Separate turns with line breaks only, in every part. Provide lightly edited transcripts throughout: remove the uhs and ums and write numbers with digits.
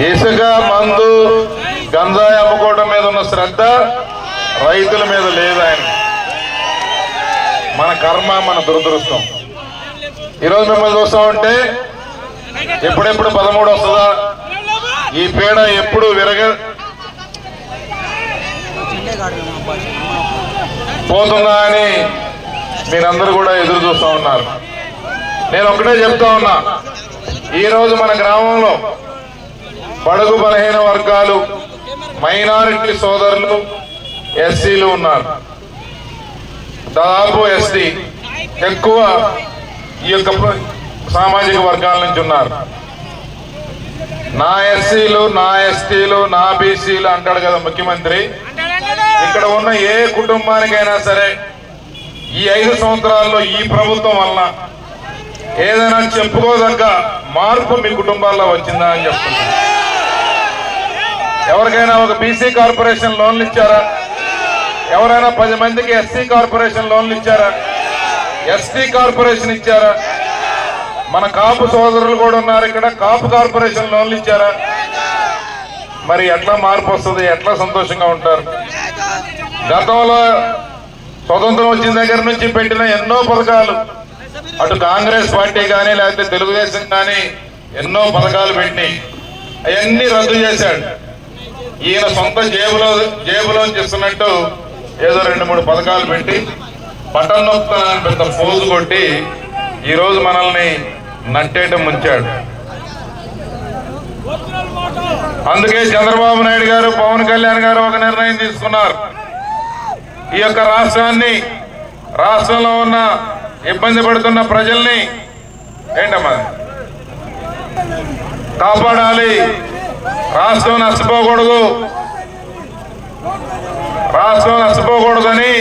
ఇసుక మందు గంజాయి అమ్ముకోవడం మీద ఉన్న శ్రద్ధ రైతుల మీద లేదు. ఆయన మన కర్మ, మన దురదృష్టం. ఈరోజు మిమ్మల్ని చూస్తా ఉంటే ఎప్పుడెప్పుడు 13 వస్తుందా, ఈ పీడ ఎప్పుడు పోతుందా అని మీరందరూ కూడా ఎదురు చూస్తూ ఉన్నారు. నేను ఒకటే చెప్తా ఉన్నా, ఈరోజు మన గ్రామంలో బడుగు బలహీన వర్గాలు, మైనారిటీ సోదరులు, ఎస్సీలు ఉన్నారు. దాదాపు ఎస్టీ ఎక్కువ ఈ యొక్క సామాజిక వర్గాల నుంచి ఉన్నారు. నా ఎస్సీలు, నా ఎస్టీలు, నా బీసీలు అంటాడు కదా ముఖ్యమంత్రి. ఇక్కడ ఉన్న ఏ కుటుంబానికైనా సరే ఈ 5 సంవత్సరాల్లో ఈ ప్రభుత్వం వలన ఏదైనా చెప్పుకోదగ్గ మార్పు మీ కుటుంబాల్లో వచ్చిందా అని చెప్తున్నారు. ఎవరికైనా ఒక బీసీ కార్పొరేషన్ లోన్లు ఇచ్చారా? ఎవరైనా 10 మందికి ఎస్సీ కార్పొరేషన్ లోన్లు ఇచ్చారా? ఎస్టీ కార్పొరేషన్ ఇచ్చారా? మన కాపు సోదరులు కూడా ఉన్నారు ఇక్కడ, కాపు కార్పొరేషన్ లోన్లు ఇచ్చారా? మరి ఎట్లా మార్పు వస్తుంది? ఎట్లా సంతోషంగా ఉంటారు? గతంలో స్వతంత్రం వచ్చిన దగ్గర నుంచి పెట్టిన ఎన్నో పథకాలు, అటు కాంగ్రెస్ పార్టీ కానీ లేకపోతే తెలుగుదేశం కానీ ఎన్నో పథకాలు పెట్టినాయి, అవన్నీ రద్దు చేశాడు. ఈయన సొంత జేబులో చేస్తున్నట్టు ఏదో 2-3 పథకాలు పెట్టి బటన్ నొక్కుతానని పెద్ద పోజు కొట్టి ఈరోజు మనల్ని నట్టేట ముంచాడు. అందుకే చంద్రబాబు నాయుడు గారు, పవన్ కళ్యాణ్ గారు ఒక నిర్ణయం తీసుకున్నారు. ఈ యొక్క రాష్ట్రంలో ఉన్న ఇబ్బంది పడుతున్న ప్రజల్ని ఏంటమ్మా కాపాడాలి, రాష్ట్రం నష్టపోకూడదని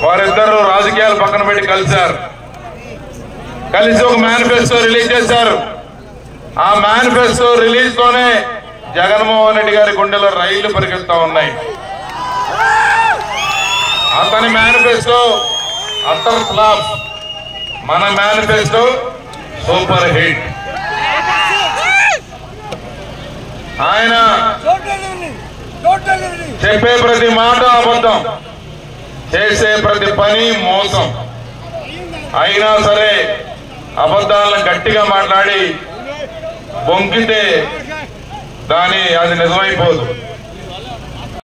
వారిద్దరూ రాజకీయాలు పక్కన పెట్టి కలిసి ఒక మేనిఫెస్టో రిలీజ్ చేశారు. ఆ మేనిఫెస్టో రిలీజ్ తోనే జగన్మోహన్ రెడ్డి గారి గుండెలో రైళ్లు పరిగెత్తా ఉన్నాయి. అతని మేనిఫెస్టో అటర్ ఫ్లాప్, మన మేనిఫెస్టో సూపర్ హిట్. ఆయన చెప్పే ప్రతి మాట అబద్ధం, చేసే ప్రతి పని మోసం. అయినా సరే అబద్ధాలను గట్టిగా మాట్లాడి బొంకితే అది నిజమైపోదు.